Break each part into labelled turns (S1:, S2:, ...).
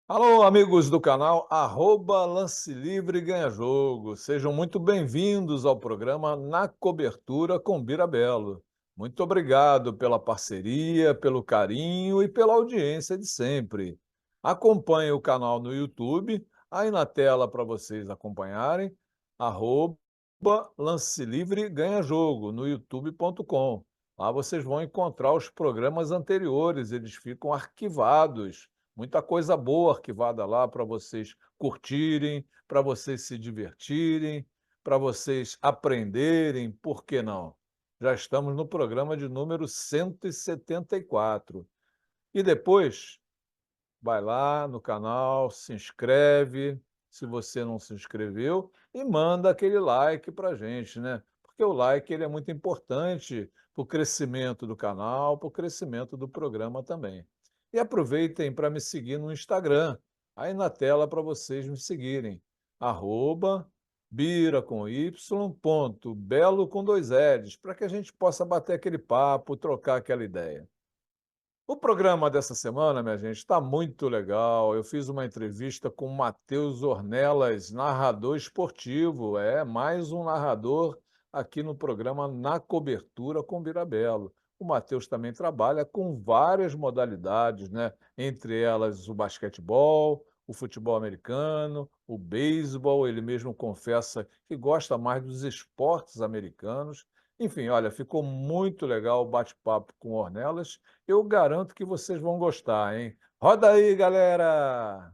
S1: Alô, amigos do canal Lance Livre Ganha Jogo. Sejam muito bem-vindos ao programa Na Cobertura com Bira Belo. Muito obrigado pela parceria, pelo carinho e pela audiência de sempre. Acompanhe o canal no YouTube, aí na tela para vocês acompanharem, arroba Lance Livre Ganha Jogo, no youtube.com. Lá vocês vão encontrar os programas anteriores, eles ficam arquivados. Muita coisa boa arquivada lá para vocês curtirem, para vocês se divertirem, para vocês aprenderem, por que não? Já estamos no programa de número 174. E depois, vai lá no canal, se inscreve, se você não se inscreveu, e manda aquele like para a gente, né? Porque o like ele é muito importante para o crescimento do canal, para o crescimento do programa também. E aproveitem para me seguir no Instagram, aí na tela para vocês me seguirem, arroba bira com y, ponto, belo com dois L's, para que a gente possa bater aquele papo, trocar aquela ideia. O programa dessa semana, minha gente, está muito legal. Eu fiz uma entrevista com o Matheus Ornelas, narrador esportivo. É mais um narrador aqui no programa Na Cobertura com Birabelo. O Matheus também trabalha com várias modalidades, né? Entre elas o basquetebol, o futebol americano, o beisebol. Ele mesmo confessa que gosta mais dos esportes americanos. Enfim, olha, ficou muito legal o bate-papo com o Ornelas. Eu garanto que vocês vão gostar, hein? Roda aí, galera!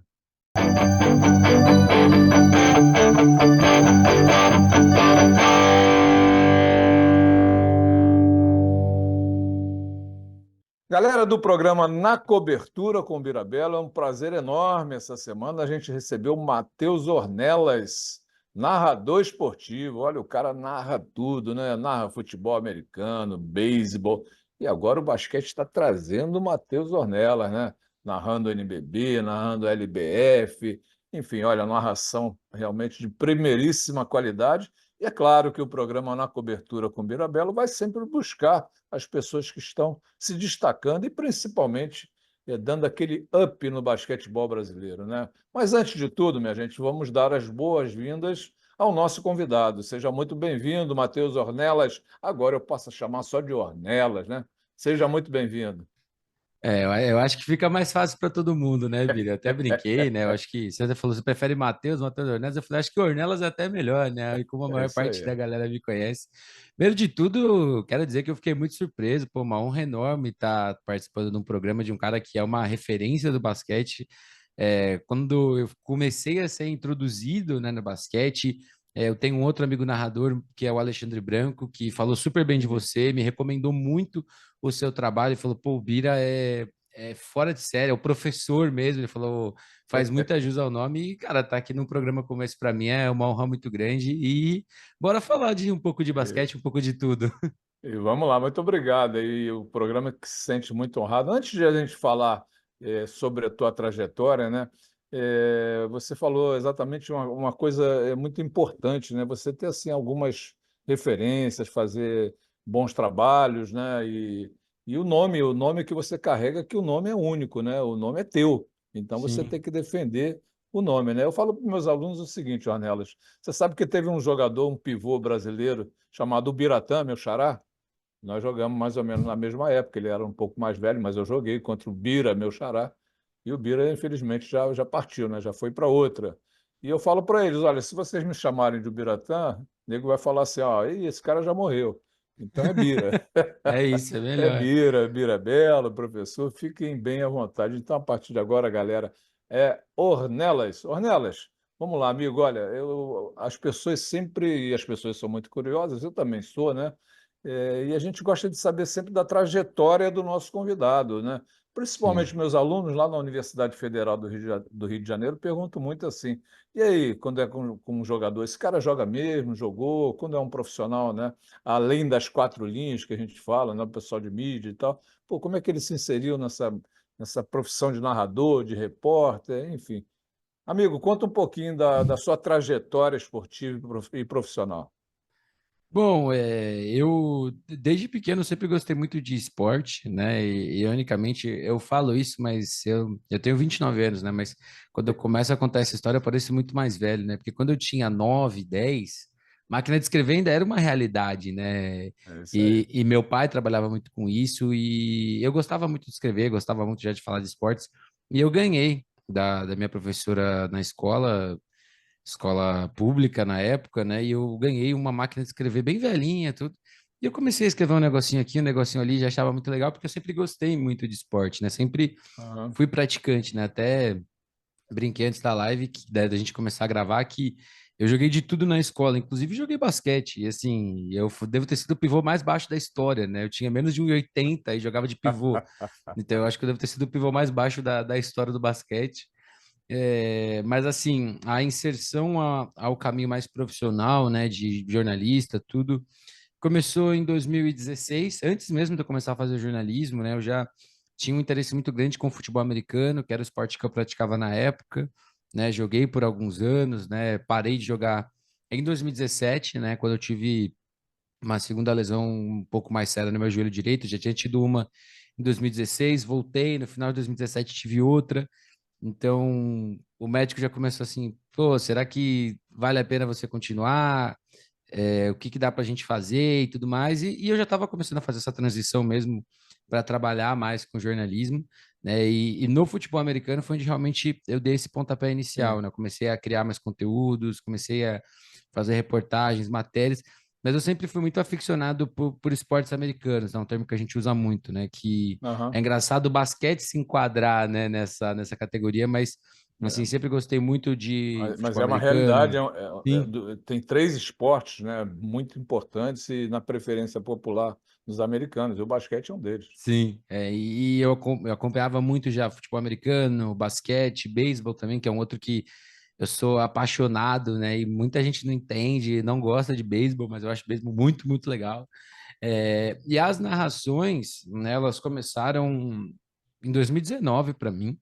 S1: Galera do programa Na Cobertura com Birabelo, é um prazer enorme essa semana. A gente recebeu o Matheus Ornelas, narrador esportivo. Olha, o cara narra tudo, né? Narra futebol americano, beisebol. E agora o basquete está trazendo o Matheus Ornelas, né? Narrando NBB, narrando LBF. Enfim, olha, narração realmente de primeiríssima qualidade. E é claro que o programa Na Cobertura com Birabelo vai sempre buscar as pessoas que estão se destacando e principalmente dando aquele up no basquetebol brasileiro, né? Mas antes de tudo, minha gente, vamos dar as boas-vindas ao nosso convidado. Seja muito bem-vindo, Matheus Ornelas. Agora eu posso chamar só de Ornelas, né? Seja muito bem-vindo.
S2: Eu acho que fica mais fácil para todo mundo, né, Vira? Eu até brinquei, né? Eu acho que você falou, você prefere Matheus Ornelas? Eu falei, acho que Ornelas é até melhor, né? E como a
S1: É
S2: maior
S1: isso
S2: parte
S1: aí.
S2: da galera me conhece. Primeiro de tudo, quero dizer que eu fiquei muito surpreso, pô, uma honra enorme estar participando de um programa de um cara que é uma referência do basquete. Quando eu comecei a ser introduzido, né, no basquete, eu tenho um outro amigo narrador, que é o Alexandre Branco, que falou super bem de
S1: Sim.
S2: você, me recomendou muito o seu trabalho e falou, pô, o Bira é fora de série, é o professor mesmo, ele falou, faz muita jus ao nome e, cara, tá aqui num programa como esse para mim é uma honra muito grande e bora falar de um pouco de basquete, um pouco de tudo.
S1: E vamos lá, muito obrigado. E o programa que se sente muito honrado. Antes de a gente falar sobre a tua trajetória, né? Você falou exatamente uma coisa muito importante, né? Você ter assim algumas referências, fazer bons trabalhos, né? E o nome que você carrega, que o nome é único, né? O nome é teu. Então você tem
S2: Sim,
S1: que defender o nome, né? Eu falo para os meus alunos o seguinte, Ornelas, você sabe que teve um jogador, um pivô brasileiro chamado Biratã, meu xará? Nós jogamos mais ou menos na mesma época. Ele era um pouco mais velho, mas eu joguei contra o Bira, meu xará. E o Bira, infelizmente, já partiu, né? Já foi para outra. E eu falo para eles: olha, se vocês me chamarem de Biratã, o nego vai falar assim: ó, "Ih, esse cara já morreu. Então é Bira.
S2: é isso, é melhor.
S1: É Bira Belo, professor. Fiquem bem à vontade. Então, a partir de agora, galera, é Ornelas. Ornelas, vamos lá, amigo. Olha, as pessoas sempre, e as pessoas são muito curiosas, eu também sou, né? E a gente gosta de saber sempre da trajetória do nosso convidado, né? Principalmente
S2: Sim.
S1: meus alunos lá na Universidade Federal do Rio de Janeiro perguntam muito assim: e aí, quando é com um jogador, esse cara joga mesmo, jogou? Quando é um profissional, né? Além das quatro linhas que a gente fala, né? O pessoal de mídia e tal, pô, como é que ele se inseriu nessa profissão de narrador, de repórter, enfim. Amigo, conta um pouquinho da sua trajetória esportiva e profissional.
S2: Bom, eu desde pequeno sempre gostei muito de esporte, né? E, ironicamente, eu falo isso, mas eu tenho 29 anos, né? Mas quando eu começo a contar essa história, eu pareço muito mais velho, né? Porque quando eu tinha 9, 10, máquina de escrever ainda era uma realidade, né?
S1: É isso aí.
S2: E meu pai trabalhava muito com isso e eu gostava muito de escrever, gostava muito já de falar de esportes. E eu ganhei da minha professora na escola pública na época, né? E eu ganhei uma máquina de escrever bem velhinha, tudo. E eu comecei a escrever um negocinho aqui, um negocinho ali, já achava muito legal, porque eu sempre gostei muito de esporte, né? Sempre
S1: Aham.
S2: fui praticante, né? Até brinquei antes da live, da gente começar a gravar, que eu joguei de tudo na escola, inclusive joguei basquete. E assim, devo ter sido o pivô mais baixo da história, né? Eu tinha menos de 1,80 e jogava de pivô. Então eu acho que eu devo ter sido o pivô mais baixo da história do basquete. Mas assim, a inserção ao caminho mais profissional, né, de jornalista, tudo, começou em 2016, antes mesmo de eu começar a fazer jornalismo, né, eu já tinha um interesse muito grande com o futebol americano, que era o esporte que eu praticava na época, né, joguei por alguns anos, né, parei de jogar em 2017, né, quando eu tive uma segunda lesão um pouco mais séria no meu joelho direito, já tinha tido uma em 2016, voltei, no final de 2017 tive outra, então, o médico já começou assim, pô, será que vale a pena você continuar? O que que dá para a gente fazer e tudo mais? E eu já estava começando a fazer essa transição mesmo para trabalhar mais com jornalismo, né? E no futebol americano foi onde realmente eu dei esse pontapé inicial,
S1: Sim.
S2: né? Eu comecei a criar mais conteúdos, comecei a fazer reportagens, matérias, mas eu sempre fui muito aficionado por esportes americanos, é um termo que a gente usa muito, né? Que é
S1: Aham.
S2: engraçado o basquete se enquadrar, né, nessa categoria, mas assim,
S1: É.
S2: sempre gostei muito de
S1: Mas
S2: futebol
S1: é uma realidade,
S2: americano. Sim,
S1: tem três esportes, né, muito importantes e na preferência popular dos americanos, e o basquete é um deles.
S2: sim. E eu acompanhava muito já futebol americano, basquete, beisebol também, que é um outro que eu sou apaixonado, né? E muita gente não entende, não gosta de beisebol, mas eu acho beisebol muito, muito legal. E as narrações, né, elas começaram em 2019 para mim,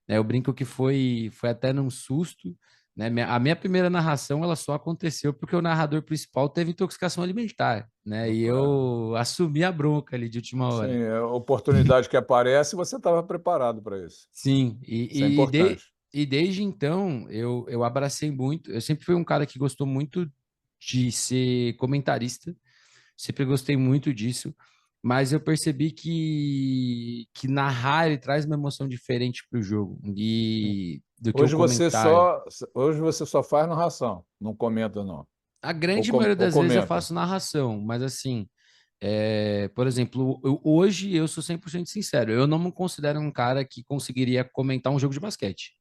S2: né? Eu brinco que foi até num susto, né? A minha primeira narração ela só aconteceu porque o narrador principal teve intoxicação alimentar, né? E
S1: É.
S2: eu assumi a bronca ali de última
S1: Sim,
S2: hora.
S1: é a oportunidade que aparece, você estava preparado para isso.
S2: Sim,
S1: Isso é
S2: e
S1: importante.
S2: desde então eu abracei muito. Eu sempre fui um cara que gostou muito de ser comentarista, sempre gostei muito disso, mas eu percebi que narrar ele traz uma emoção diferente para o jogo do que o
S1: Hoje você
S2: comentário.
S1: só, hoje você só faz narração, não comenta não.
S2: A grande maioria
S1: Ou
S2: das vezes eu
S1: comenta.
S2: faço narração, mas assim, por exemplo, hoje eu sou 100% sincero, eu não me considero um cara que conseguiria comentar um jogo de basquete.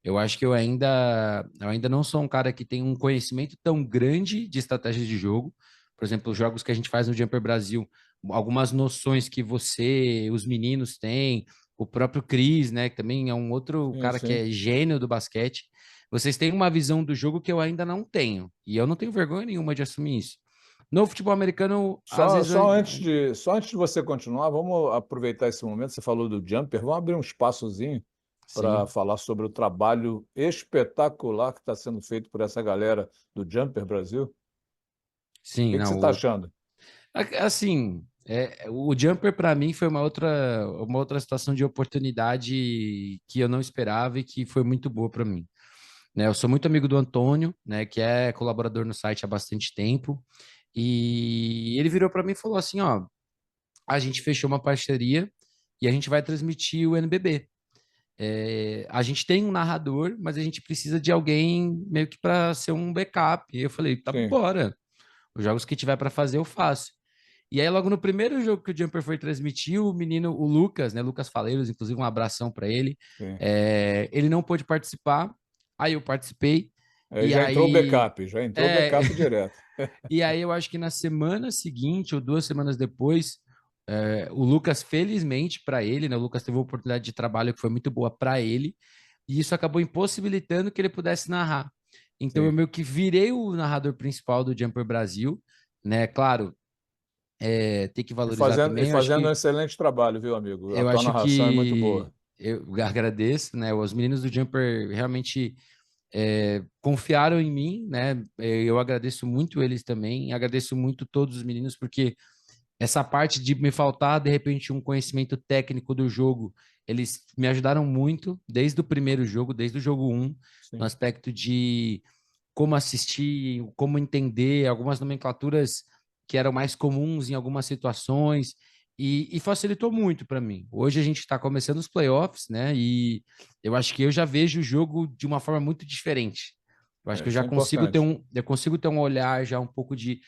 S2: Eu acho que eu ainda não sou um cara que tem um conhecimento tão grande de estratégias de jogo. Por exemplo, os jogos que a gente faz no Jumper Brasil, algumas noções que os meninos têm, o próprio Cris, né, que também é um outro
S1: Sim,
S2: cara que
S1: sim.
S2: é gênio do basquete. Vocês têm uma visão do jogo que eu ainda não tenho, e eu não tenho vergonha nenhuma de assumir isso. No futebol americano, às
S1: Só,
S2: vezes
S1: só antes de você continuar, vamos aproveitar esse momento. Você falou do jumper, vamos abrir um espaçozinho para
S2: sim,
S1: falar sobre o trabalho espetacular que está sendo feito por essa galera do Jumper Brasil. O
S2: sim,
S1: que que você está
S2: não,
S1: achando?
S2: Assim, o Jumper para mim foi uma outra situação de oportunidade que eu não esperava e que foi muito boa para mim. Né, eu sou muito amigo do Antônio, né, que é colaborador no site há bastante tempo, e ele virou para mim e falou assim, ó, a gente fechou uma parceria e a gente vai transmitir o NBB. A gente tem um narrador, mas a gente precisa de alguém meio que para ser um backup. E eu falei, tá,
S1: Sim,
S2: bora. Os jogos que tiver para fazer eu faço. E aí, logo no primeiro jogo que o Jumper foi transmitir, o menino, o Lucas, né? Lucas Faleiros, inclusive um abração para ele.
S1: sim.
S2: Ele não pôde participar, aí eu participei.
S1: Aí
S2: E aí,
S1: já entrou o
S2: é,
S1: backup direto.
S2: e aí eu acho que na semana seguinte, ou 2 semanas depois, o Lucas, felizmente para ele, né? O Lucas teve uma oportunidade de trabalho que foi muito boa para ele, e isso acabou impossibilitando que ele pudesse narrar. Então eu
S1: Sim.
S2: meio que virei o narrador principal do Jumper Brasil, né? Claro, tem que valorizar
S1: E
S2: também. Eu acho
S1: fazendo um
S2: que
S1: excelente trabalho, viu, amigo? A
S2: eu
S1: tua
S2: acho
S1: narração é muito
S2: que
S1: boa.
S2: eu agradeço, né? Os meninos do Jumper realmente confiaram em mim, né? Eu agradeço muito eles também, agradeço muito todos os meninos, porque essa parte de me faltar, de repente, um conhecimento técnico do jogo, eles me ajudaram muito, desde o primeiro jogo, desde o jogo um, no
S1: Sim.
S2: aspecto de como assistir, como entender algumas nomenclaturas que eram mais comuns em algumas situações, e facilitou muito para mim. Hoje a gente está começando os playoffs, né? E eu acho que eu já vejo o jogo de uma forma muito diferente. Eu acho que eu
S1: Isso
S2: já
S1: é
S2: consigo ter
S1: importante.
S2: eu consigo ter um olhar já um pouco de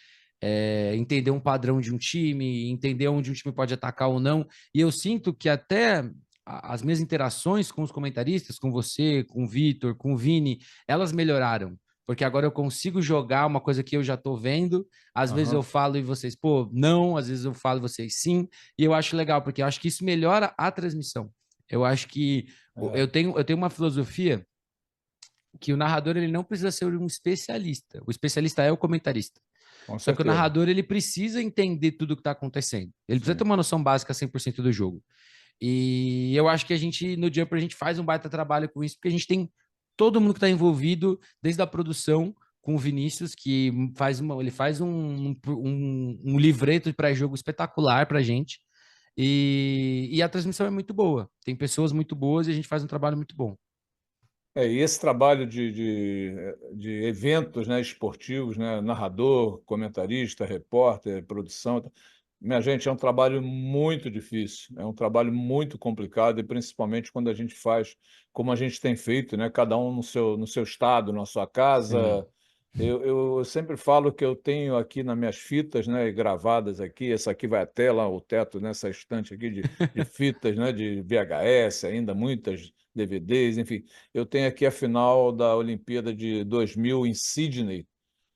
S2: entender um padrão de um time, entender onde um time pode atacar ou não. E eu sinto que até as minhas interações com os comentaristas, com você, com o Vitor, com o Vini, elas melhoraram. Porque agora eu consigo jogar uma coisa que eu já estou vendo. Às vezes eu
S1: Aham.
S2: falo e vocês, pô, não. Às vezes eu falo e vocês, sim. E eu acho legal, porque eu acho que isso melhora a transmissão. Eu acho que
S1: É,
S2: eu tenho uma filosofia que o narrador ele não precisa ser um especialista. O especialista é o comentarista.
S1: com
S2: Só que o
S1: certeza.
S2: narrador ele precisa entender tudo o que está acontecendo. Ele precisa ter
S1: Sim.
S2: uma noção básica 100% do jogo. E eu acho que a gente, no Jumper, a gente faz um baita trabalho com isso, porque a gente tem todo mundo que está envolvido, desde a produção, com o Vinícius, que ele faz um livreto para jogo espetacular para a gente. E a transmissão é muito boa. Tem pessoas muito boas e a gente faz um trabalho muito bom.
S1: E esse trabalho de eventos, né, esportivos, né, narrador, comentarista, repórter, produção, minha gente, é um trabalho muito difícil, é um trabalho muito complicado, e principalmente quando a gente faz como a gente tem feito, né, cada um no seu estado, na sua
S2: Sim.
S1: casa. Eu sempre falo que eu tenho aqui nas minhas fitas, né, gravadas aqui, essa aqui vai até lá o teto, nessa estante aqui de fitas, né, de VHS, ainda muitas DVDs, enfim. Eu tenho aqui a final da Olimpíada de 2000 em Sydney,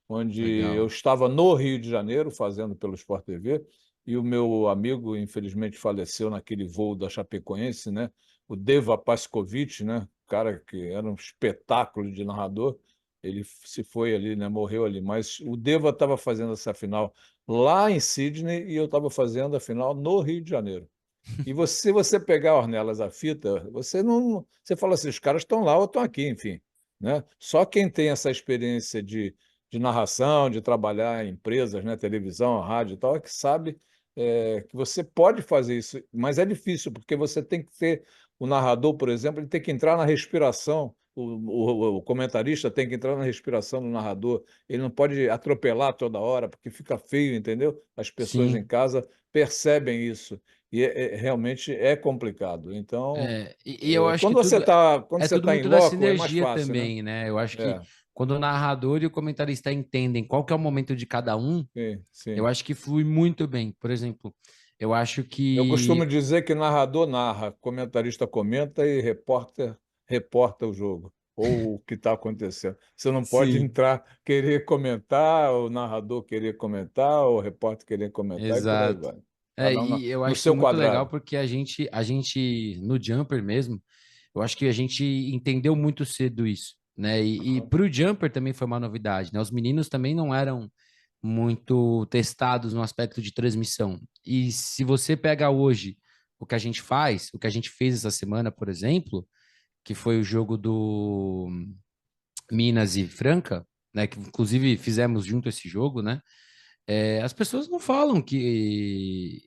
S1: onde eu
S2: Legal.
S1: estava no Rio de Janeiro, fazendo pelo Sport TV, e o meu amigo, infelizmente, faleceu naquele voo da Chapecoense, né? O Deva Pascovitch, né? Cara que era um espetáculo de narrador, ele se foi ali, né? Morreu ali. Mas o Deva estava fazendo essa final lá em Sydney e eu estava fazendo a final no Rio de Janeiro. E você, se você pegar, Ornelas, a fita, você não. Você fala assim, os caras estão lá ou estão aqui, enfim. Né? Só quem tem essa experiência de narração, de trabalhar em empresas, né, televisão, rádio e tal, é que sabe que você pode fazer isso, mas é difícil, porque você tem que ter o narrador, por exemplo, ele tem que entrar na respiração. O comentarista tem que entrar na respiração do narrador. Ele não pode atropelar toda hora, porque fica feio, entendeu? As pessoas em
S2: Sim.
S1: casa percebem isso. E realmente é complicado. Então,
S2: E eu acho que tudo
S1: quando
S2: é
S1: você
S2: tudo
S1: tá em
S2: muito da
S1: loco, é mais
S2: sinergia
S1: fácil, né?
S2: também, né? Eu acho que
S1: É,
S2: quando o narrador e o comentarista entendem qual que é o momento de cada um,
S1: sim,
S2: eu
S1: sim.
S2: acho que flui muito bem. Por exemplo, eu acho
S1: Eu costumo
S2: que
S1: dizer que narrador narra, comentarista comenta e repórter reporta o jogo, ou o que está acontecendo. Você não pode
S2: sim,
S1: entrar, querer comentar, o narrador querer comentar, ou o repórter querer comentar, e por aí
S2: exato.
S1: vai. Cada um
S2: E eu
S1: no
S2: acho isso
S1: seu
S2: muito legal
S1: quadrado.
S2: porque a gente no Jumper mesmo, eu acho que a gente entendeu muito cedo isso, né? E
S1: Aham.
S2: para o Jumper também foi uma novidade, né? Os meninos também não eram muito testados no aspecto de transmissão. E se você pega hoje o que a gente faz, o que a gente fez essa semana, por exemplo, que foi o jogo do Minas e Franca, né? Que inclusive fizemos junto esse jogo, né? As pessoas não falam que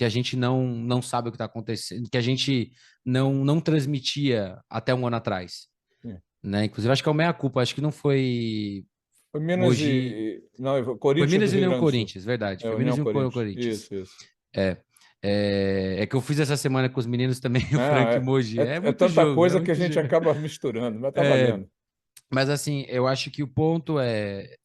S2: a gente não sabe o que está acontecendo, que a gente não transmitia até um ano atrás,
S1: Sim.
S2: né? Inclusive, acho que é o meia-culpa, acho que não foi
S1: Foi Minas
S2: Mogi.
S1: não,
S2: Foi
S1: Corinthians do
S2: Minas e
S1: Rio
S2: União
S1: Grande do Sul.
S2: Corinthians, verdade.
S1: É,
S2: Foi
S1: União
S2: Minas e União
S1: Corinthians.
S2: Corinthians.
S1: Isso, isso.
S2: É. É que eu fiz essa semana com os meninos também, o
S1: Não,
S2: Frank e Mogi. É
S1: é
S2: muito
S1: tanta
S2: jogo, é
S1: coisa que a
S2: muito
S1: gente
S2: jogo.
S1: acaba misturando, mas tá
S2: É,
S1: valendo.
S2: mas assim, eu acho que o ponto é,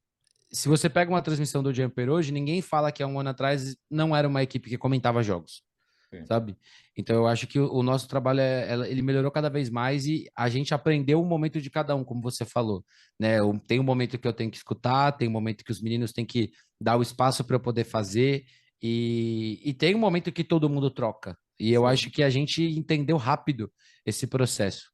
S2: se você pega uma transmissão do Jumper hoje, ninguém fala que há um ano atrás não era uma equipe que comentava jogos,
S1: Sim.
S2: sabe? Então eu acho que o nosso trabalho ele melhorou cada vez mais e a gente aprendeu o momento de cada um, como você falou, né? Tem um momento que eu tenho que escutar, tem um momento que os meninos têm que dar o espaço para eu poder fazer e tem um momento que todo mundo troca. E eu
S1: Sim.
S2: acho que a gente entendeu rápido esse processo.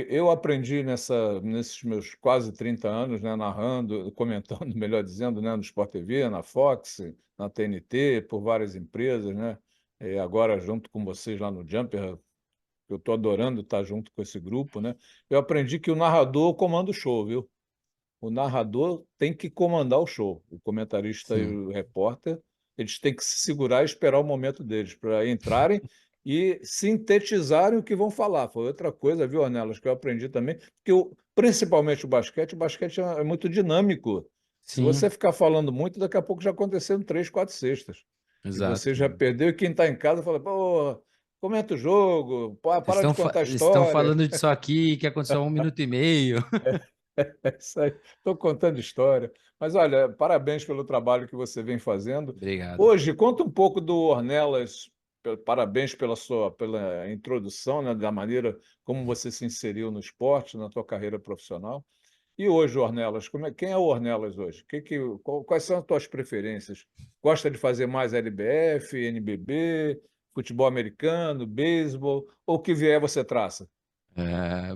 S1: Eu aprendi nesses meus quase 30 anos, né, narrando, comentando, melhor dizendo, né, no Sport TV, na Fox, na TNT, por várias empresas, né? E agora, junto com vocês lá no Jumper, que eu estou adorando estar junto com esse grupo, né? Eu aprendi que o narrador comanda o show, viu? O narrador tem que comandar o show. O comentarista e
S2: Sim,
S1: o repórter, eles têm que se segurar e esperar o momento deles para entrarem e sintetizarem o que vão falar. Foi outra coisa, viu, Ornelas, que eu aprendi também, porque principalmente o basquete é muito dinâmico. Se você
S2: sim,
S1: ficar falando muito, daqui a pouco já aconteceram 3, 4 cestas. E você
S2: exato.
S1: já perdeu, e quem está em casa fala, pô, comenta o jogo,
S2: Vocês
S1: para de contar
S2: estão
S1: história.
S2: falando disso aqui que aconteceu há 1 minuto e meio.
S1: É isso aí. Estou contando história. Mas olha, parabéns pelo trabalho que você vem fazendo.
S2: Obrigado.
S1: Hoje, conta um pouco do Ornelas. Parabéns pela introdução, né, da maneira como você se inseriu no esporte, na tua carreira profissional. E hoje, Ornelas, quem é o Ornelas hoje? Quais são as tuas preferências? Gosta de fazer mais LBF, NBB, futebol americano, beisebol, ou o que vier você traça?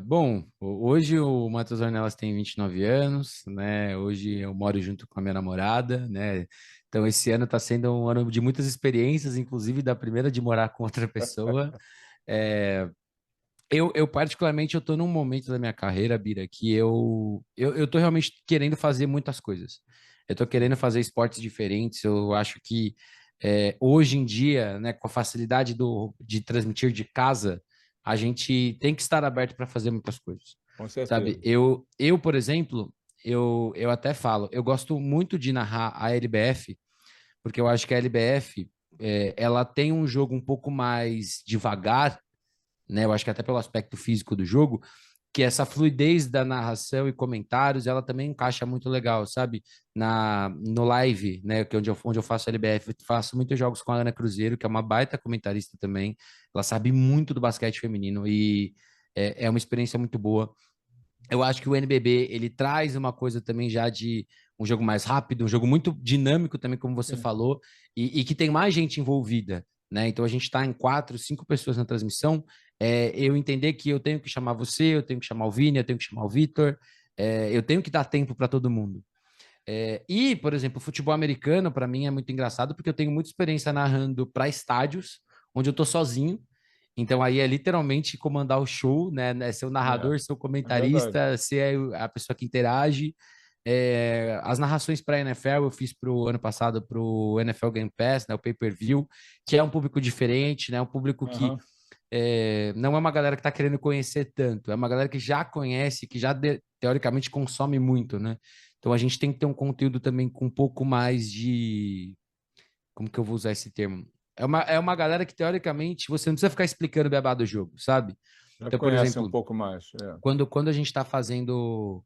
S2: Bom, hoje o Matheus Ornelas tem 29 anos, né? Hoje eu moro junto com a minha namorada, né? Então esse ano está sendo um ano de muitas experiências, inclusive da primeira de morar com outra pessoa. É, eu particularmente, eu tô num momento da minha carreira, Bira, que eu tô realmente querendo fazer muitas coisas. Eu tô querendo fazer esportes diferentes. Eu acho que hoje em dia, né, com a facilidade de transmitir de casa, a gente tem que estar aberto para fazer muitas coisas,
S1: Com
S2: sabe?
S1: certeza.
S2: Por exemplo, eu até falo, eu gosto muito de narrar a LBF, porque eu acho que a LBF, ela tem um jogo um pouco mais devagar, né? Eu acho que até pelo aspecto físico do jogo, que essa fluidez da narração e comentários, ela também encaixa muito legal, sabe? No live, né, que é onde eu faço LBF, eu faço muitos jogos com a Ana Cruzeiro, que é uma baita comentarista também. Ela sabe muito do basquete feminino e é uma experiência muito boa. Eu acho que o NBB, ele traz uma coisa também já de um jogo mais rápido, um jogo muito dinâmico também, como você
S1: Sim.
S2: falou, e que tem mais gente envolvida, né? Então a gente está em 4, 5 pessoas na transmissão. Eu entender que eu tenho que chamar você, eu tenho que chamar o Vini, eu tenho que chamar o Vitor, eu tenho que dar tempo para todo mundo. Por exemplo, o futebol americano, para mim, é muito engraçado, porque eu tenho muita experiência narrando para estádios, onde eu tô sozinho. Então, aí é literalmente comandar o show, né? Ser o
S1: É,
S2: narrador, ser o
S1: é verdade.
S2: comentarista, ser a pessoa que interage. As narrações para a NFL eu fiz para o ano passado para o NFL Game Pass, né? O pay-per-view, que é um público diferente, né? Um público que
S1: Aham.
S2: não é uma galera que está querendo conhecer tanto, é uma galera que já conhece, que já teoricamente consome muito, né? Então a gente tem que ter um conteúdo também com um pouco mais de. Como que eu vou usar esse termo? É uma galera que teoricamente você não precisa ficar explicando o beabá do jogo, sabe?
S1: Já
S2: Então, por
S1: conhecem um
S2: exemplo,
S1: pouco mais. É.
S2: quando a gente está fazendo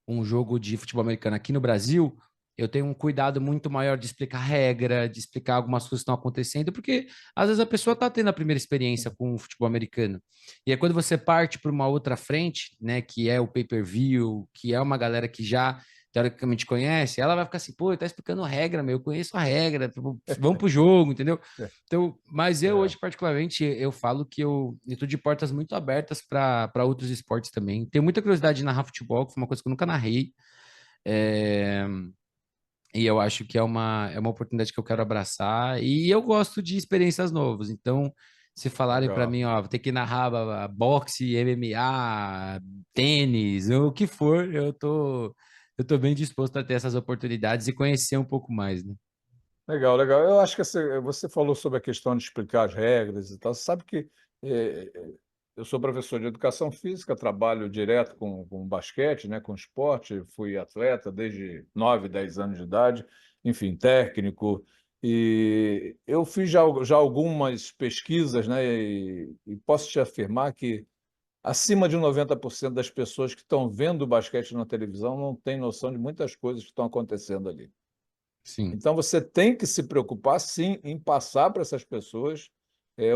S2: um jogo de futebol americano aqui no Brasil, eu tenho um cuidado muito maior de explicar regra, de explicar algumas coisas que estão acontecendo, porque às vezes a pessoa está tendo a primeira experiência com o futebol americano. E aí quando você parte para uma outra frente, né, que é o pay-per-view, que é uma galera que já teoricamente conhece, ela vai ficar assim, pô, ele tá explicando regra, meu, eu conheço a regra, tipo, vamos pro jogo, entendeu?
S1: É.
S2: Então, mas eu
S1: É.
S2: hoje, particularmente, eu falo que eu estou de portas muito abertas para outros esportes também. Tenho muita curiosidade de narrar futebol, que foi uma coisa que eu nunca narrei. É, e eu acho que é uma oportunidade que eu quero abraçar. E eu gosto de experiências novas. Então, se falarem para
S1: Legal.
S2: mim, ó, ter que narrar boxe, MMA, tênis, o que for, eu tô bem disposto a ter essas oportunidades e conhecer um pouco mais, né?
S1: Legal, legal. Eu acho que você falou sobre a questão de explicar as regras e tal. Você sabe que eh, eu sou professor de educação física, trabalho direto com basquete, né, com esporte. Fui atleta desde 9, 10 anos de idade, enfim, técnico. E eu fiz já algumas pesquisas, né, e posso te afirmar que acima de 90% das pessoas que estão vendo o basquete na televisão não têm noção de muitas coisas que estão acontecendo ali.
S2: Sim,
S1: Então, você tem que se preocupar, sim, em passar para essas pessoas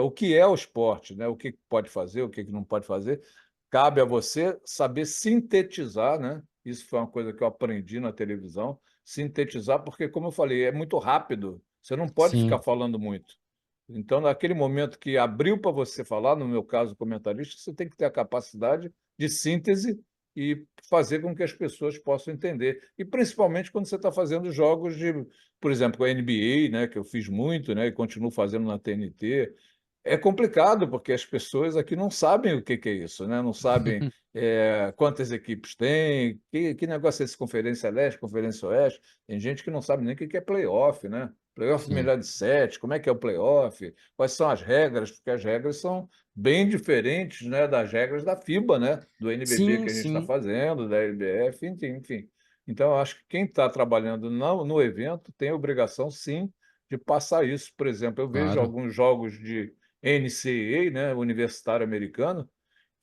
S1: o que é o esporte, né? O que pode fazer, o que não pode fazer. Cabe a você saber sintetizar, né? Isso foi uma coisa que eu aprendi na televisão, sintetizar, porque, como eu falei, é muito rápido, você não pode ficar
S2: sim,
S1: falando muito. Então, naquele momento que abriu para você falar, no meu caso, comentarista, você tem que ter a capacidade de síntese e fazer com que as pessoas possam entender. E principalmente quando você está fazendo jogos de, por exemplo, a NBA, né, que eu fiz muito, né, e continuo fazendo na TNT. É complicado, porque as pessoas aqui não sabem o que que é isso, né? Não sabem quantas equipes tem, que negócio é esse Conferência Leste, Conferência Oeste. Tem gente que não sabe nem o que que é playoff, né? Playoff
S2: Sim,
S1: melhor de sete, como é que é o playoff, quais são as regras, porque as regras são bem diferentes, né, das regras da FIBA, né? Do NBB
S2: sim,
S1: que a gente está
S2: sim,
S1: fazendo, da LBF, enfim. Então, eu acho que quem está trabalhando no evento tem a obrigação, sim, de passar isso. Por exemplo, eu vejo
S2: claro,
S1: alguns jogos de NCAA, né, universitário americano,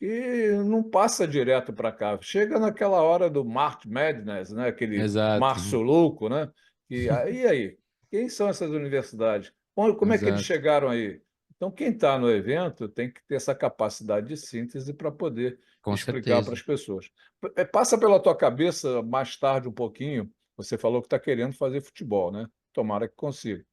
S1: e não passa direto para cá. Chega naquela hora do March Madness, né, aquele
S2: exato,
S1: março louco, né? E aí? Quem são essas universidades? Como é que eles
S2: exato,
S1: chegaram aí? Então, quem está no evento tem que ter essa capacidade de síntese para poder
S2: com
S1: explicar para
S2: certeza.
S1: as pessoas. Passa pela tua cabeça mais tarde um pouquinho. Você falou que está querendo fazer futebol, né? Tomara que consiga.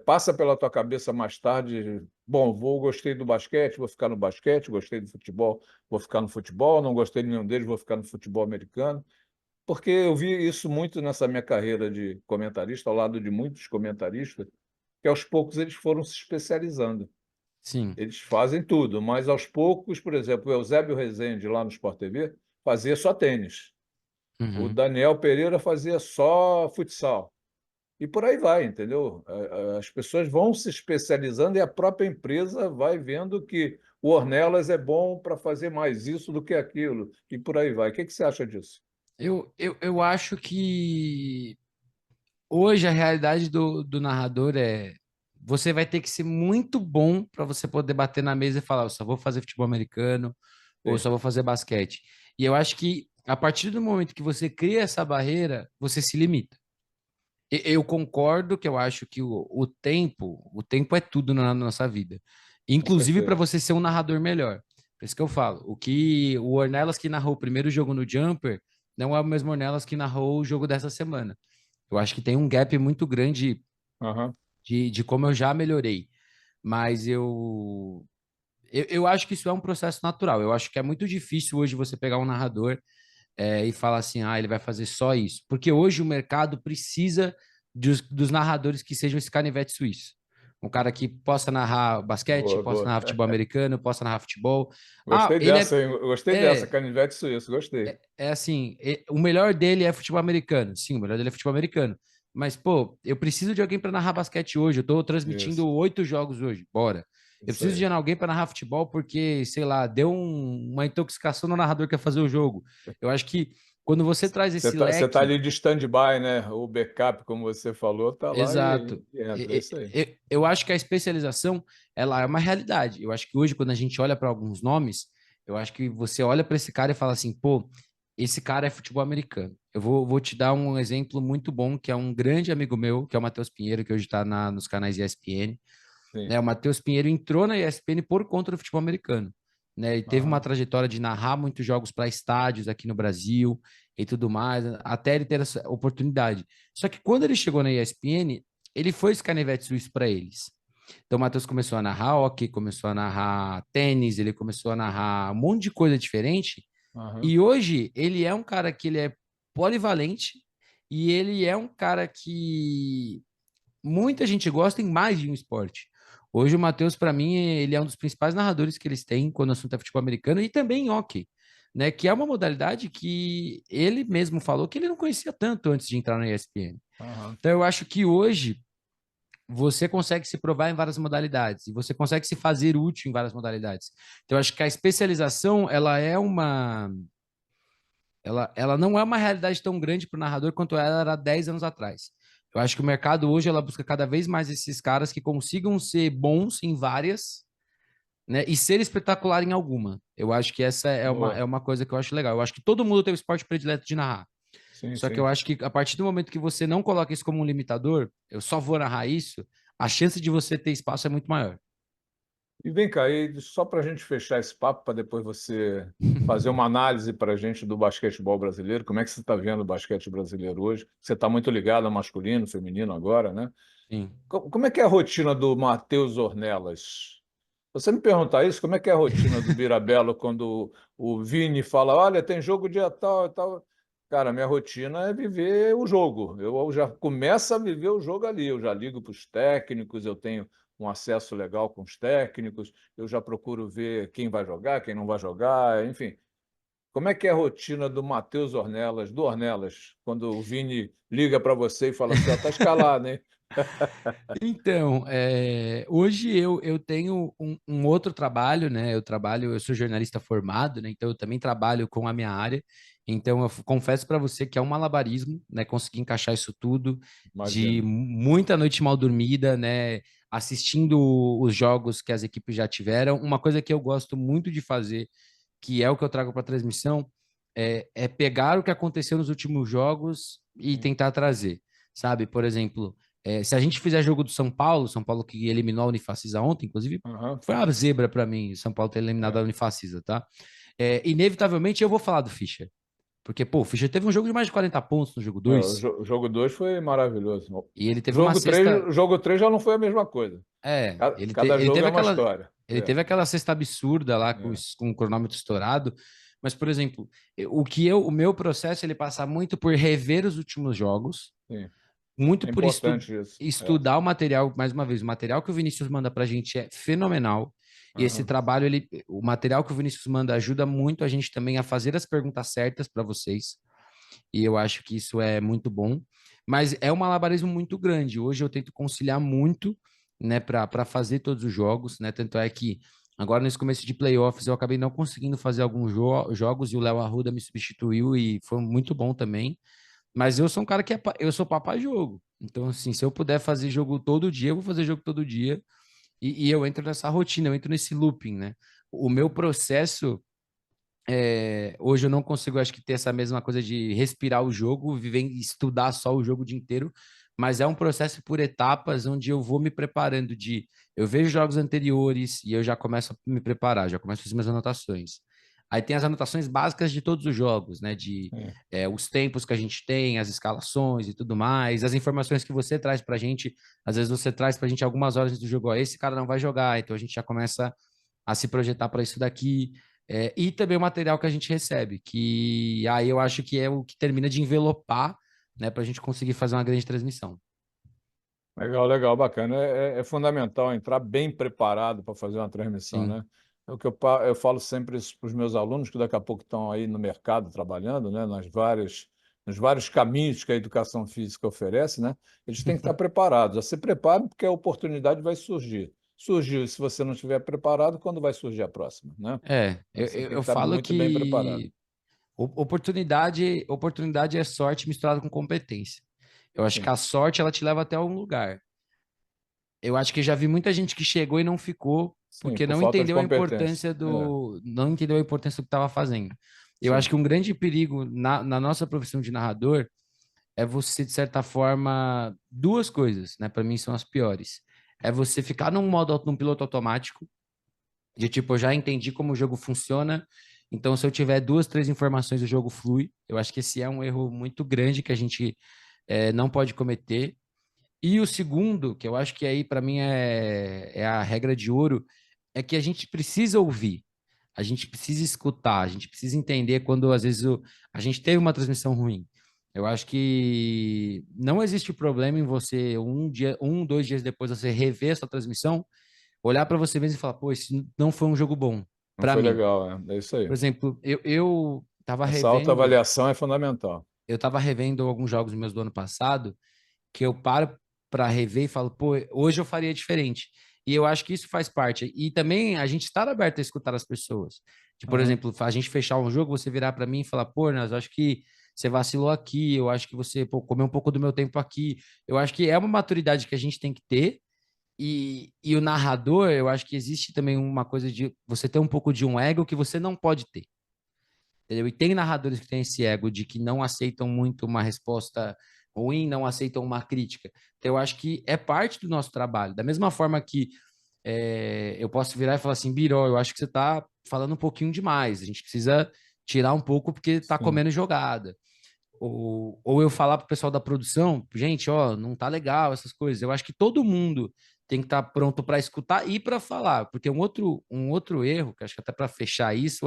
S1: Passa pela tua cabeça mais tarde, bom, gostei do basquete, vou ficar no basquete, gostei do futebol, vou ficar no futebol, não gostei de nenhum deles, vou ficar no futebol americano, porque eu vi isso muito nessa minha carreira de comentarista, ao lado de muitos comentaristas, que aos poucos eles foram se especializando.
S2: Sim,
S1: Eles fazem tudo, mas aos poucos, por exemplo, o Eusébio Rezende, lá no Sport TV, fazia só tênis. O
S2: uhum.
S1: Daniel Pereira fazia só futsal. E por aí vai, entendeu? As pessoas vão se especializando e a própria empresa vai vendo que o Ornelas é bom para fazer mais isso do que aquilo, e por aí vai. O que que você acha disso?
S2: Eu acho que hoje a realidade do narrador é você vai ter que ser muito bom para você poder bater na mesa e falar, eu só vou fazer futebol americano ou eu
S1: Sim,
S2: só vou fazer basquete. E eu acho que a partir do momento que você cria essa barreira, você se limita. Eu concordo que eu acho que o tempo é tudo na nossa vida,
S1: com
S2: inclusive para
S1: certeza.
S2: você ser um narrador melhor. Por isso que eu falo, o Ornelas que narrou o primeiro jogo no Jumper não é o mesmo Ornelas que narrou o jogo dessa semana. Eu acho que tem um gap muito grande
S1: Aham.
S2: de como eu já melhorei, mas eu acho que isso é um processo natural. Eu acho que é muito difícil hoje você pegar um narrador e falar assim, ele vai fazer só isso. Porque hoje o mercado precisa dos narradores que sejam esse canivete suíço. Um cara que possa narrar basquete,
S1: Boa,
S2: possa
S1: boa.
S2: narrar futebol americano, possa narrar futebol.
S1: Gostei
S2: Ele
S1: dessa, hein? Gostei dessa,
S2: é,
S1: canivete suíço, gostei.
S2: é assim, o melhor dele é futebol americano. Sim, o melhor dele é futebol americano. Mas, pô, eu preciso de alguém para narrar basquete hoje. Eu tô transmitindo
S1: Isso,
S2: 8 jogos hoje. Bora. Eu
S1: isso
S2: preciso
S1: aí.
S2: de alguém para narrar futebol porque, sei lá, deu uma intoxicação no narrador que quer fazer o jogo. Eu acho que quando você traz
S1: Você
S2: esse
S1: tá
S2: leque.
S1: ali de stand-by, né? O backup, como você falou, tá lá
S2: Exato.
S1: e entra, é isso aí.
S2: Eu acho que a especialização, ela é uma realidade. Eu acho que hoje, quando a gente olha para alguns nomes, eu acho que você olha para esse cara e fala assim, pô, esse cara é futebol americano. Eu vou te dar um exemplo muito bom, que é um grande amigo meu, que é o Matheus Pinheiro, que hoje está nos canais ESPN.
S1: Sim.
S2: Né? O Matheus Pinheiro entrou na ESPN por conta do futebol americano. Né? E teve uma
S1: Aham.
S2: trajetória de narrar muitos jogos para estádios aqui no Brasil e tudo mais, até ele ter essa oportunidade. Só que quando ele chegou na ESPN, ele foi esse canivete suíço para eles. Então o Matheus começou a narrar hockey, começou a narrar tênis, ele começou a narrar um monte de coisa diferente.
S1: Aham.
S2: E hoje ele é um cara que ele é polivalente e ele é um cara que muita gente gosta em mais de um esporte. Hoje o Matheus, para mim, ele é um dos principais narradores que eles têm quando o assunto é futebol americano e também em hockey, né? Que é uma modalidade que ele mesmo falou que ele não conhecia tanto antes de entrar na ESPN.
S1: Aham.
S2: Então eu acho que hoje você consegue se provar em várias modalidades e você consegue se fazer útil em várias modalidades. Então eu acho que a especialização, ela não é uma realidade tão grande para o narrador quanto ela era 10 anos atrás. Eu acho que o mercado hoje ela busca cada vez mais esses caras que consigam ser bons em várias, né, e ser espetacular em alguma. Eu acho que essa é
S1: Boa.
S2: uma coisa que eu acho legal. Eu acho que todo mundo tem o esporte predileto de narrar.
S1: Sim,
S2: Só que eu
S1: sim.
S2: acho que a partir do momento que você não coloca isso como um limitador, eu só vou narrar isso, a chance de você ter espaço é muito maior.
S1: E vem cá, e só para a gente fechar esse papo, para depois você fazer uma análise para a gente do basquetebol brasileiro, como é que você está vendo o basquete brasileiro hoje? Você está muito ligado ao masculino, feminino agora, né?
S2: Sim.
S1: Como é que é a rotina do Matheus Ornelas? Você me perguntar isso, como é que é a rotina do Birabello quando o Vini fala, olha, tem jogo dia tal e tal. Cara, minha rotina é viver o jogo. Eu já começo a viver o jogo ali. Eu já ligo para os técnicos, eu tenho um acesso legal com os técnicos, eu já procuro ver quem vai jogar, quem não vai jogar, enfim. Como é que é a rotina do Matheus Ornelas, do Ornelas, quando o Vini liga para você e fala assim, ó, tá escalado, hein?
S2: Então, hoje eu tenho um outro trabalho, né? Eu sou jornalista formado, né? Então eu também trabalho com a minha área. Então eu confesso para você que é um malabarismo, né? Conseguir encaixar isso tudo, de
S1: Imagina.
S2: muita noite mal dormida, né? Assistindo os jogos que as equipes já tiveram. Uma coisa que eu gosto muito de fazer, que é o que eu trago para a transmissão, é pegar o que aconteceu nos últimos jogos e
S1: Sim.
S2: tentar trazer, sabe? Por exemplo, se a gente fizer jogo do São Paulo que eliminou a Unifacisa ontem, inclusive,
S1: Aham,
S2: foi uma zebra para mim, São Paulo ter eliminado a
S1: é.
S2: Unifacisa, tá? Inevitavelmente eu vou falar do Fischer, porque, pô, o Fischer teve um jogo de mais de 40 pontos no jogo
S1: É, o
S2: 2
S1: o jogo 2 foi maravilhoso.
S2: e ele
S1: O
S2: teve uma
S1: jogo 3,
S2: cesta.
S1: o jogo 3 já não foi a mesma coisa. Cada
S2: Ele
S1: jogo
S2: teve
S1: é uma
S2: aquela.
S1: história.
S2: Ele teve aquela cesta absurda lá
S1: É,
S2: com o cronômetro estourado. Mas, por exemplo, o meu processo ele passa muito por rever os últimos jogos,
S1: sim.
S2: muito
S1: É
S2: por
S1: importante isso. É.
S2: estudar o material, mais uma vez, o material que o Vinícius manda para a gente é fenomenal. E esse
S1: Aham,
S2: trabalho, o material que o Vinícius manda ajuda muito a gente também a fazer as perguntas certas para vocês. E eu acho que isso é muito bom. Mas é um malabarismo muito grande. Hoje eu tento conciliar muito, né, para fazer todos os jogos, né? Tanto é que agora nesse começo de playoffs eu acabei não conseguindo fazer alguns jogos e o Léo Arruda me substituiu e foi muito bom também. Mas eu sou um cara que eu sou papai jogo. Então, assim, se eu puder fazer jogo todo dia, eu vou fazer jogo todo dia. E eu entro nessa rotina, eu entro nesse looping, né? O meu processo, hoje eu não consigo, acho que, ter essa mesma coisa de respirar o jogo, viver, estudar só o jogo o dia inteiro. Mas é um processo por etapas, onde eu vou me preparando eu vejo jogos anteriores e eu já começo a me preparar, já começo a fazer minhas anotações. Aí tem as anotações básicas de todos os jogos, né?
S1: sim.
S2: Os tempos que a gente tem, as escalações e tudo mais, as informações que você traz pra gente. Às vezes você traz pra gente algumas horas antes do jogo, ó, esse cara não vai jogar, então a gente já começa a se projetar para isso daqui. E também o material que a gente recebe, que aí eu acho que é o que termina de envelopar, né, para a gente conseguir fazer uma grande transmissão.
S1: Legal, legal, bacana. É fundamental entrar bem preparado para fazer uma transmissão,
S2: Sim,
S1: né? É o que eu falo sempre para os meus alunos que daqui a pouco estão aí no mercado trabalhando, né? Nos vários caminhos que a educação física oferece, né? Eles têm que estar preparados. Já se preparem porque a oportunidade vai surgir. Surgiu, e se você não estiver preparado, quando vai surgir a próxima, né? Então, você tem
S2: eu
S1: que estar
S2: falo
S1: muito bem preparado.
S2: que oportunidade é sorte misturada com competência. Eu acho que
S1: Sim,
S2: a sorte ela te leva até algum lugar. Eu acho que já vi muita gente que chegou e não ficou
S1: sim,
S2: porque
S1: por falta de competência.
S2: não entendeu a importância do que estava fazendo. Eu acho
S1: Sim,
S2: que um grande perigo na nossa profissão de narrador é você, de certa forma, duas coisas, né? Para mim são as piores. É você ficar num piloto automático, de tipo, eu já entendi como o jogo funciona, então se eu tiver duas, três informações, o jogo flui. Eu acho que esse é um erro muito grande que a gente não pode cometer. E o segundo, que eu acho que aí para mim é a regra de ouro, é que a gente precisa ouvir, a gente precisa escutar, a gente precisa entender quando às vezes a gente teve uma transmissão ruim. Eu acho que não existe problema em você um dia, dois dias depois você rever essa transmissão, olhar para você mesmo e falar, pô, esse não foi um jogo bom
S1: não
S2: para
S1: foi
S2: mim.
S1: legal, é isso aí.
S2: Por exemplo,
S1: Essa autoavaliação é fundamental.
S2: eu tava revendo alguns jogos meus do ano passado que eu paro para rever e falo, pô, hoje eu faria diferente. E eu acho que isso faz parte. E também a gente estar aberto a escutar as pessoas. De, por
S1: Aham,
S2: exemplo, a gente fechar um jogo, você virar para mim e falar, pô, Nas, eu acho que você vacilou aqui, eu acho que você pô, comeu um pouco do meu tempo aqui. Eu acho que é uma maturidade que a gente tem que ter. E o narrador, eu acho que existe também uma coisa de você ter um pouco de um ego que você não pode ter. Entendeu? E tem narradores que têm esse ego de que não aceitam muito uma resposta ruim, não aceitam uma crítica. Então, eu acho que é parte do nosso trabalho. Da mesma forma que eu posso virar e falar assim, Biró, eu acho que você está falando um pouquinho demais. A gente precisa tirar um pouco porque está
S1: sim,
S2: comendo jogada. Ou eu falar para o pessoal da produção, gente, ó, não tá legal essas coisas. Eu acho que todo mundo tem que estar pronto para escutar e para falar, porque um outro erro, que acho que até para fechar isso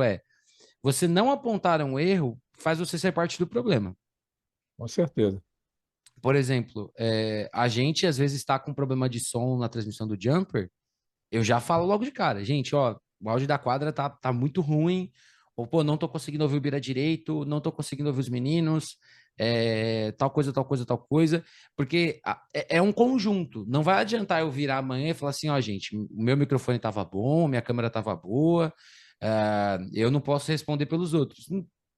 S2: você não apontar um erro faz você ser parte do problema.
S1: com certeza.
S2: por exemplo, a gente às vezes está com problema de som na transmissão do Jumper, eu já falo logo de cara, gente, ó, o áudio da quadra tá muito ruim, ou pô, não tô conseguindo ouvir o Bira direito, não tô conseguindo ouvir os meninos, tal coisa, tal coisa, tal coisa, porque é um conjunto, não vai adiantar eu virar amanhã e falar assim, ó, gente, o meu microfone tava bom, minha câmera tava boa, eu não posso responder pelos outros.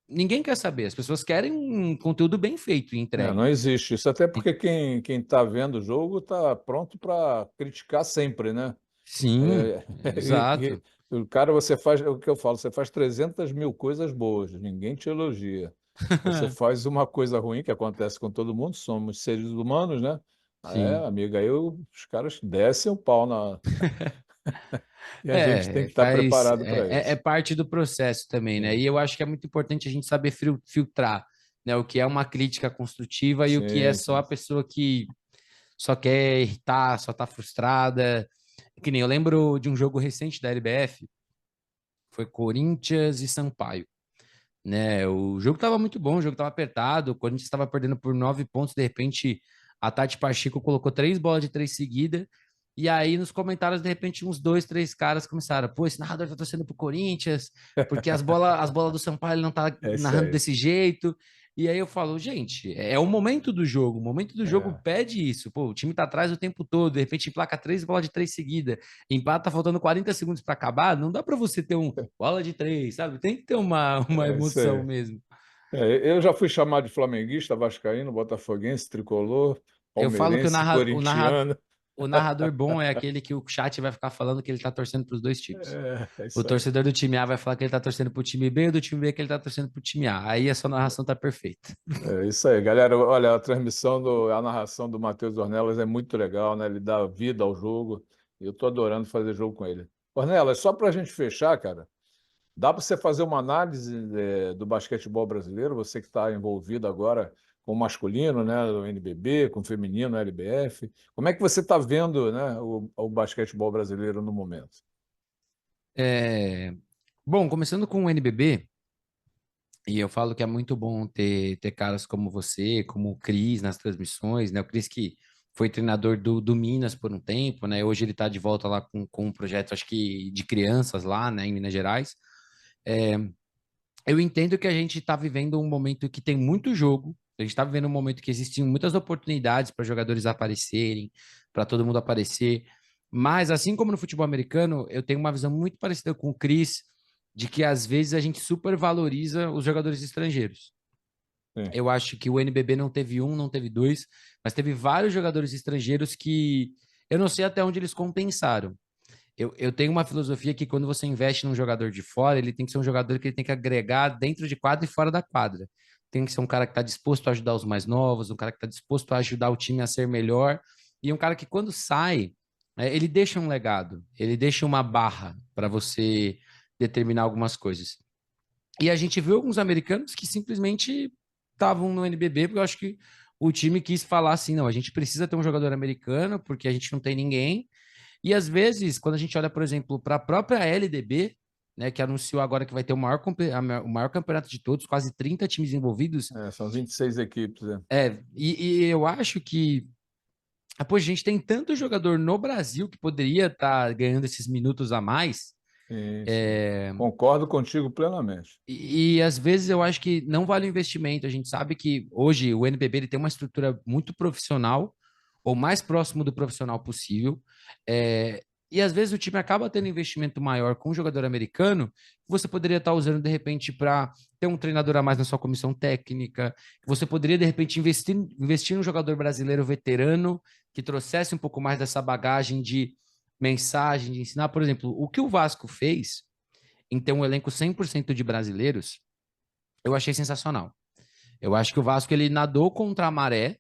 S2: Ninguém quer saber, as pessoas querem um conteúdo bem feito e
S1: Não
S2: entregue.
S1: existe isso, até
S2: E-
S1: porque quem está vendo o jogo está pronto para criticar sempre, né?
S2: Sim,
S1: É,
S2: exato.
S1: o cara, você faz, é o que eu falo, você faz 300 mil coisas boas, ninguém te elogia. Você faz uma coisa ruim, que acontece com todo mundo, somos seres humanos, né?
S2: Sim.
S1: Amiga, aí os caras descem o pau e a gente tem que estar preparado para
S2: É
S1: isso.
S2: parte do processo também, né?
S1: Sim,
S2: E eu acho que é muito importante a gente saber filtrar, né? O que é uma crítica construtiva e o que é
S1: sim,
S2: só a
S1: sim.
S2: pessoa que só quer irritar, só tá frustrada. Que nem eu lembro de um jogo recente da LBF, foi Corinthians e Sampaio, né? O jogo tava muito bom, o jogo tava apertado, o Corinthians estava perdendo por 9 pontos, de repente a Tati Pacheco colocou 3 bolas de 3 seguidas, e aí nos comentários, de repente, uns dois, três caras começaram, pô, esse narrador tá torcendo pro Corinthians, porque as bolas do Sampaio ele não tá
S1: É isso
S2: narrando
S1: aí.
S2: desse jeito, e aí eu falo, gente, é o momento do jogo, o momento do jogo
S1: É,
S2: pede isso, pô, o time tá atrás o tempo todo, de repente emplaca 3 bolas de 3 seguidas, empata, tá faltando 40 segundos para acabar, não dá para você ter bola de 3, sabe? Tem que ter uma
S1: é isso
S2: emoção
S1: aí.
S2: mesmo.
S1: Eu já fui chamado de flamenguista, vascaíno, botafoguense, tricolor,
S2: Eu falo que o,
S1: palmeirense, corintiano.
S2: o narrador bom é aquele que o chat vai ficar falando que ele tá torcendo para os dois times.
S1: É
S2: O
S1: isso aí.
S2: torcedor do time A vai falar que ele tá torcendo pro time B, e do time B que ele tá torcendo pro time A. Aí a sua narração tá perfeita.
S1: É isso aí, galera. Olha, a narração do Matheus Ornelas é muito legal, né? Ele dá vida ao jogo. E eu tô adorando fazer jogo com ele. Ornelas, só para a gente fechar, cara, dá para você fazer uma análise do basquetebol brasileiro? Você que está envolvido agora com o masculino, né? O NBB, com o feminino, LBF. Como é que você está vendo, né? O basquetebol brasileiro no momento?
S2: É... Bom, começando com o NBB, e eu falo que é muito bom ter caras como você, como o Cris nas transmissões, né? O Cris que foi treinador do Minas por um tempo, né? Hoje ele está de volta lá com um projeto, acho que de crianças lá, né, em Minas Gerais. É, eu entendo que a gente está vivendo um momento que tem muito jogo, a gente está vivendo um momento que existem muitas oportunidades para jogadores aparecerem, para todo mundo aparecer, mas assim como no futebol americano, eu tenho uma visão muito parecida com o Cris, de que às vezes a gente supervaloriza os jogadores estrangeiros.
S1: Sim.
S2: Eu acho que o NBB não teve um, não teve dois, mas teve vários jogadores estrangeiros que eu não sei até onde eles compensaram. Eu tenho uma filosofia que quando você investe num jogador de fora, ele tem que ser um jogador que ele tem que agregar dentro de quadra e fora da quadra. Tem que ser um cara que está disposto a ajudar os mais novos, um cara que está disposto a ajudar o time a ser melhor, e um cara que quando sai, ele deixa um legado, ele deixa uma barra para você determinar algumas coisas. E a gente viu alguns americanos que simplesmente estavam no NBB, porque eu acho que o time quis falar assim, não, a gente precisa ter um jogador americano, porque a gente não tem ninguém, e às vezes, quando a gente olha, por exemplo, para a própria LDB, né, que anunciou agora que vai ter o maior campeonato de todos, quase 30 times envolvidos,
S1: São 26 equipes, né?
S2: e eu acho que pô, a gente tem tanto jogador no Brasil que poderia estar ganhando esses minutos a mais,
S1: Sim, sim.
S2: é,
S1: Concordo contigo plenamente.
S2: e às vezes eu acho que não vale o investimento. A gente sabe que hoje o NBB ele tem uma estrutura muito profissional, ou mais próximo do profissional possível. É, e às vezes o time acaba tendo investimento maior com um jogador americano, que você poderia estar usando de repente para ter um treinador a mais na sua comissão técnica, que você poderia de repente investir num jogador brasileiro veterano que trouxesse um pouco mais dessa bagagem de mensagem, de ensinar. Por exemplo, o que o Vasco fez em ter um elenco 100% de brasileiros, eu achei sensacional. Eu acho que o Vasco ele nadou contra a maré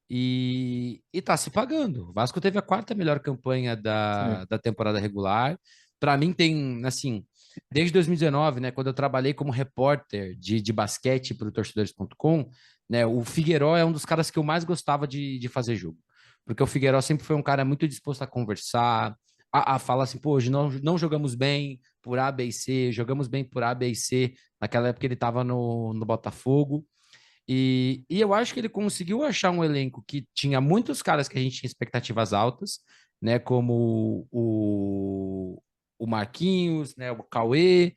S2: e tá se pagando. O Vasco teve a quarta melhor campanha
S1: Sim.
S2: da temporada regular. Para mim tem, assim, desde 2019, né, quando eu trabalhei como repórter de basquete para o torcedores.com, né, o Figueiró é um dos caras que eu mais gostava de fazer jogo. Porque o Figueiró sempre foi um cara muito disposto a conversar, a falar assim, pô, hoje não jogamos bem por A, B e C, jogamos bem por A, B e C. Naquela época ele estava no Botafogo. E eu acho que ele conseguiu achar um elenco que tinha muitos caras que a gente tinha expectativas altas, né? Como o Marquinhos, né? O Cauê.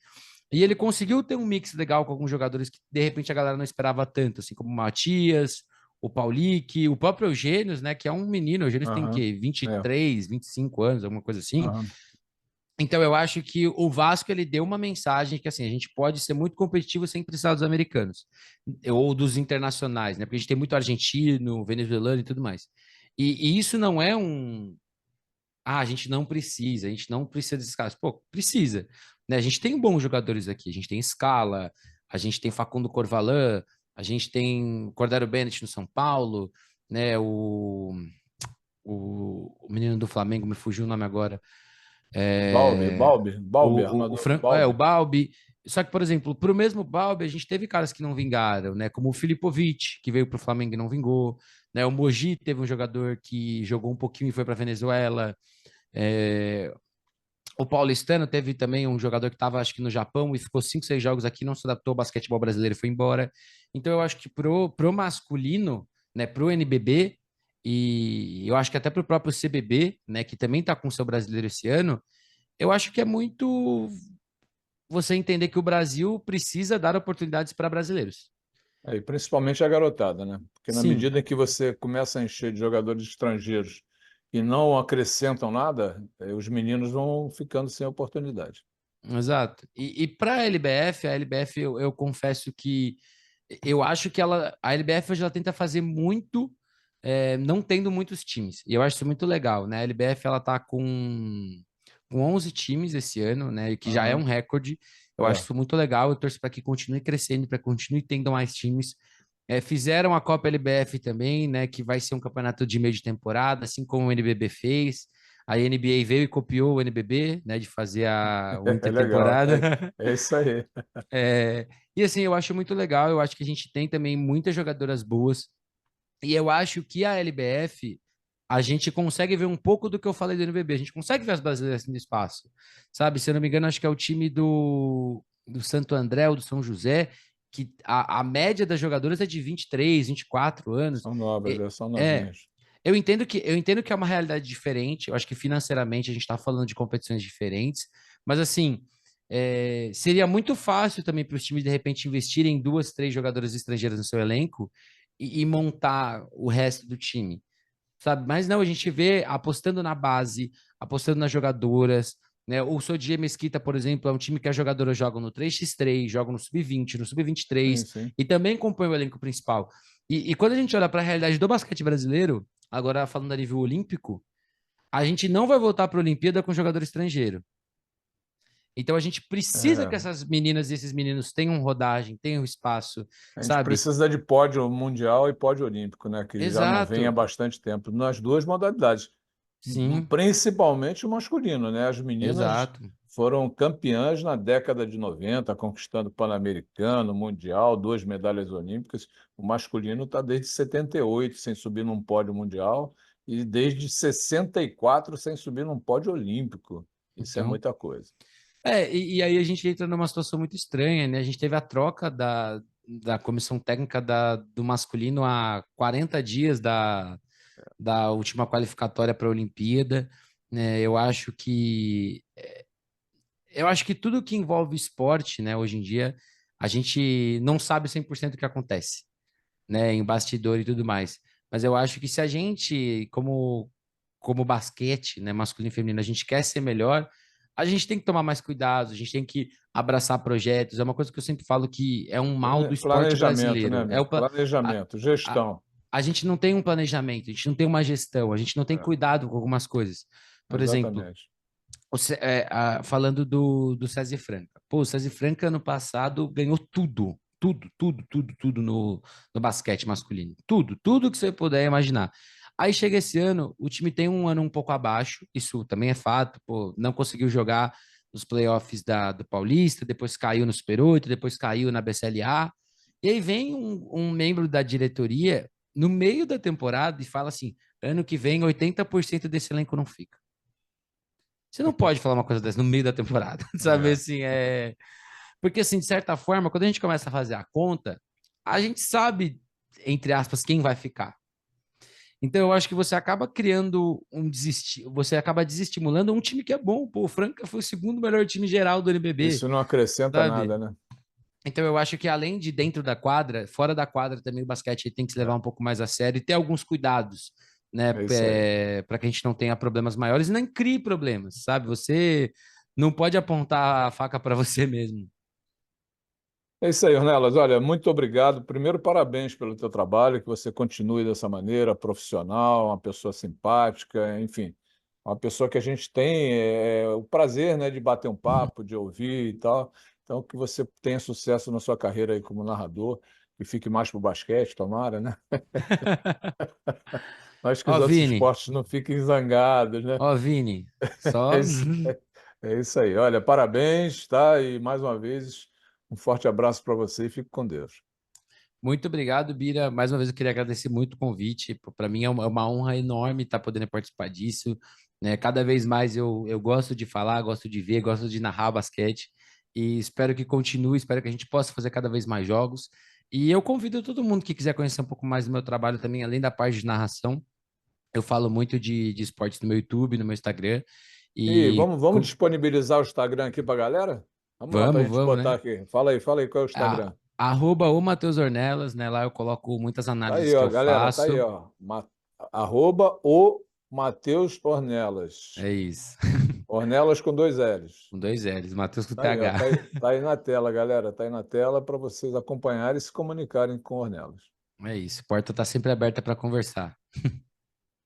S2: E ele conseguiu ter um mix legal com alguns jogadores que, de repente, a galera não esperava tanto, assim como o Matias, o Paulique, o próprio Eugênio, né? Que é um menino. O Eugênio tem o
S1: Aham.
S2: quê?
S1: É.
S2: 23, 25 anos, alguma coisa assim.
S1: Aham.
S2: Então, eu acho que o Vasco ele deu uma mensagem que assim, a gente pode ser muito competitivo sem precisar dos americanos ou dos internacionais, né? Porque a gente tem muito argentino, venezuelano e tudo mais. E isso não é um. Ah, a gente não precisa desses caras. Pô, precisa. Né? A gente tem bons jogadores aqui, a gente tem Scala, a gente tem Facundo Corvalan, a gente tem Cordero Bennett no São Paulo, né? O menino do Flamengo, me fugiu o nome agora. É,
S1: Balbi, armador
S2: o
S1: Balbi.
S2: Balbi. Só que, por exemplo, para o mesmo Balbi, a gente teve caras que não vingaram, né? Como o Filipovic, que veio para o Flamengo e não vingou. Né? O Mogi teve um jogador que jogou um pouquinho e foi para Venezuela. É, o Paulistano teve também um jogador que estava, acho que no Japão e ficou 5, 6 jogos aqui, não se adaptou ao basquetebol brasileiro e foi embora. Então, eu acho que pro masculino, né, pro NBB, e eu acho que até pro próprio CBB, né, que também está com o seu brasileiro esse ano, eu acho que é muito você entender que o Brasil precisa dar oportunidades para brasileiros.
S1: E principalmente a garotada, né? Porque na
S2: Sim,
S1: medida em que você começa a encher de jogadores estrangeiros e não acrescentam nada, os meninos vão ficando sem oportunidade.
S2: exato. E para a LBF eu confesso que eu acho que a LBF hoje ela tenta fazer muito, não tendo muitos times. E eu acho isso muito legal, né? A LBF ela tá com 11 times esse ano, né? Que já é um
S1: Aham.
S2: recorde. Eu acho
S1: É.
S2: isso muito legal. Eu torço para que continue crescendo, para que continue tendo mais times. Fizeram a Copa LBF também, né? Que vai ser um campeonato de meio de temporada, assim como o NBB fez. A NBA veio e copiou o NBB, né? De fazer o
S1: É legal.
S2: intertemporada.
S1: É isso aí.
S2: É, e assim, eu acho muito legal. Eu acho que a gente tem também muitas jogadoras boas. E eu acho que a LBF, a gente consegue ver um pouco do que eu falei do NBB. A gente consegue ver as brasileiras no espaço. Sabe? Se eu não me engano, acho que é o time do Santo André ou do São José, que a média das jogadoras é de 23, 24 anos.
S1: São novas,
S2: E-
S1: são
S2: É,
S1: novinhas.
S2: eu entendo que é uma realidade diferente. Eu acho que financeiramente a gente está falando de competições diferentes, mas assim, seria muito fácil também para os times de repente investirem em 2, 3 jogadoras estrangeiras no seu elenco e montar o resto do time, sabe? Mas não, a gente vê apostando na base, apostando nas jogadoras. Né? O Sodier Mesquita, por exemplo, é um time que as jogadoras jogam no 3x3, jogam no sub-20, no
S1: Sim,
S2: sub-23
S1: sim.
S2: e também compõem o elenco principal. E quando a gente olha para a realidade do basquete brasileiro, agora falando a nível olímpico, a gente não vai voltar para a Olimpíada com jogador estrangeiro. Então a gente precisa que
S1: É,
S2: essas meninas e esses meninos tenham rodagem, tenham espaço,
S1: a gente
S2: sabe?
S1: precisa de pódio mundial e pódio olímpico, né? Que já não vem há
S2: Exato.
S1: bastante tempo, nas duas modalidades.
S2: Sim,
S1: Principalmente o masculino, né? As meninas
S2: exato.
S1: foram campeãs na década de 90, conquistando Pan-Americano, Mundial, duas medalhas olímpicas. O masculino está desde 78 sem subir num pódio mundial e desde 64 sem subir num pódio olímpico. Isso é
S2: Então,
S1: muita coisa.
S2: e aí a gente entra numa situação muito estranha, né? A gente teve a troca da comissão técnica do masculino há 40 dias da última qualificatória para a Olimpíada, né? Eu acho que tudo que envolve esporte, né, hoje em dia, a gente não sabe 100% o que acontece, né, em bastidor e tudo mais. Mas eu acho que se a gente, como basquete, né, masculino e feminino, a gente quer ser melhor, a gente tem que tomar mais cuidado, a gente tem que abraçar projetos. É uma coisa que eu sempre falo que é um mal do esporte
S1: Planejamento, né,
S2: brasileiro.
S1: amigo?
S2: A,
S1: Planejamento,
S2: a,
S1: gestão.
S2: a gente não tem um planejamento, a gente não tem uma gestão, a gente não tem
S1: É,
S2: cuidado com algumas coisas. Por exemplo,
S1: exatamente.
S2: falando do César Franca. Pô, o César Franca ano passado ganhou tudo, tudo, tudo, tudo, tudo no basquete masculino. Tudo, tudo que você puder imaginar. Aí chega esse ano, o time tem um ano um pouco abaixo, isso também é fato, pô, não conseguiu jogar nos playoffs do Paulista, depois caiu no Super 8, depois caiu na BCLA. E aí vem um membro da diretoria no meio da temporada e fala assim: ano que vem 80% desse elenco não fica. Você não pode falar uma coisa dessa no meio da temporada, sabe?
S1: É,
S2: Assim, Porque, assim, de certa forma, quando a gente começa a fazer a conta, a gente sabe, entre aspas, quem vai ficar. Então eu acho que você acaba criando você acaba desestimulando um time que é bom. Pô, o Franca foi o segundo melhor time geral do NBB,
S1: Isso não acrescenta
S2: sabe?
S1: nada, né?
S2: Então eu acho que além de dentro da quadra, fora da quadra também o basquete tem que se levar um pouco mais a sério e ter alguns cuidados, né,
S1: É isso aí.
S2: para que a gente não tenha problemas maiores e nem crie problemas, sabe? Você não pode apontar a faca para você mesmo.
S1: É isso aí, Ornelas. Olha, muito obrigado. Primeiro, parabéns pelo teu trabalho, que você continue dessa maneira, profissional, uma pessoa simpática, enfim, uma pessoa que a gente tem o prazer, né, de bater um papo, de ouvir e tal. Então, que você tenha sucesso na sua carreira aí como narrador, que fique mais para o basquete, tomara, né? Mas que os
S2: Ó,
S1: outros
S2: Vini,
S1: esportes não fiquem zangados, né?
S2: ó, Vini,
S1: É
S2: só
S1: isso, é isso aí. Olha, parabéns, tá? E mais uma vez, um forte abraço para você e fique com Deus.
S2: muito obrigado, Bira. Mais uma vez eu queria agradecer muito o convite. Para mim é uma honra enorme estar podendo participar disso, né? Cada vez mais eu gosto de falar, gosto de ver, gosto de narrar basquete e espero que continue, espero que a gente possa fazer cada vez mais jogos. E eu convido todo mundo que quiser conhecer um pouco mais do meu trabalho também, além da parte de narração. Eu falo muito de esportes no meu YouTube, no meu Instagram.
S1: E
S2: E
S1: vamos disponibilizar o Instagram aqui para a galera? Vamos lá para a
S2: vamos,
S1: gente
S2: vamos,
S1: botar
S2: né?
S1: aqui. Fala aí, qual é o Instagram?
S2: Arroba o Matheus Ornelas, né? Lá eu coloco muitas
S1: Tá
S2: análises
S1: aí,
S2: que
S1: ó,
S2: eu
S1: galera, tá aí,
S2: faço.
S1: ó. Arroba o Matheus Ornelas.
S2: É isso.
S1: Ornelas com dois L's.
S2: Com dois L's, Matheus com
S1: Tá aí, ó,
S2: TH.
S1: tá aí na tela, galera. Tá aí na tela para vocês acompanharem e se comunicarem com Ornelas.
S2: É isso. Porta tá sempre aberta para conversar.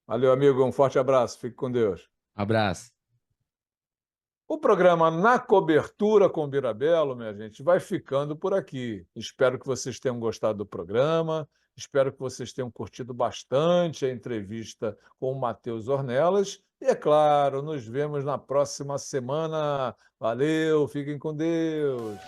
S1: Valeu, amigo. Um forte abraço. Fique com Deus.
S2: Abraço.
S1: O programa Na Cobertura com Birabelo, minha gente, vai ficando por aqui. Espero que vocês tenham gostado do programa, espero que vocês tenham curtido bastante a entrevista com o Matheus Ornelas. E, é claro, nos vemos na próxima semana. Valeu, fiquem com Deus.